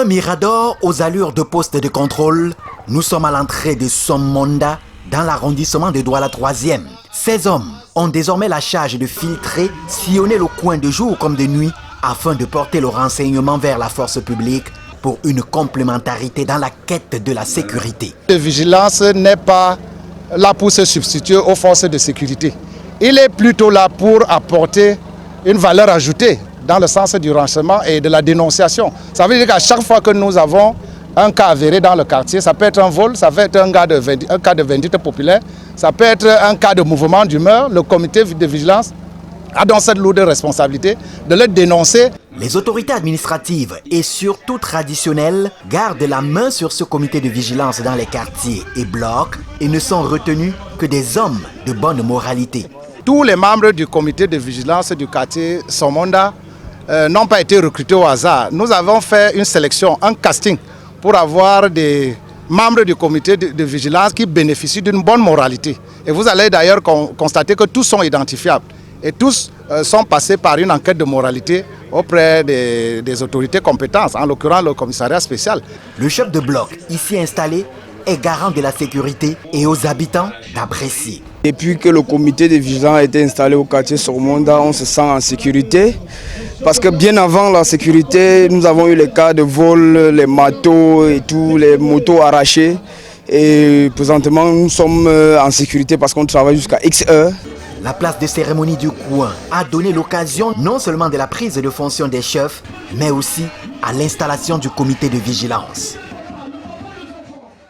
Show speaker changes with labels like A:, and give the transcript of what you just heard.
A: D'un mirador aux allures de poste de contrôle, nous sommes à l'entrée de Somonda, dans l'arrondissement de Douala 3e. Ces hommes ont désormais la charge de filtrer, sillonner le coin de jour comme de nuit, afin de porter le renseignement vers la force publique pour une complémentarité dans la quête de la sécurité.
B: La vigilance n'est pas là pour se substituer aux forces de sécurité. Il est plutôt là pour apporter une valeur ajoutée dans le sens du renseignement et de la dénonciation. Ça veut dire qu'à chaque fois que nous avons un cas avéré dans le quartier, ça peut être un vol, ça peut être un cas de vindicte populaire, ça peut être un cas de mouvement d'humeur. Le comité de vigilance a donc cette lourde responsabilité de le dénoncer.
A: Les autorités administratives et surtout traditionnelles gardent la main sur ce comité de vigilance dans les quartiers et blocs et ne sont retenus que des hommes de bonne moralité.
B: Tous les membres du comité de vigilance du quartier Somonda n'ont pas été recrutés au hasard. Nous avons fait une sélection, un casting pour avoir des membres du comité de vigilance qui bénéficient d'une bonne moralité. Et vous allez d'ailleurs constater que tous sont identifiables et tous sont passés par une enquête de moralité auprès des autorités compétentes, en l'occurrence le commissariat spécial.
A: Le chef de bloc ici installé est garant de la sécurité et aux habitants d'apprécier.
C: Depuis que le comité de vigilance a été installé au quartier Somonda, on se sent en sécurité. Parce que bien avant la sécurité, nous avons eu les cas de vol, les marteaux et tout, les motos arrachées. Et présentement, nous sommes en sécurité parce qu'on travaille jusqu'à X heures.
A: La place de cérémonie du coin a donné l'occasion non seulement de la prise de fonction des chefs, mais aussi à l'installation du comité de vigilance.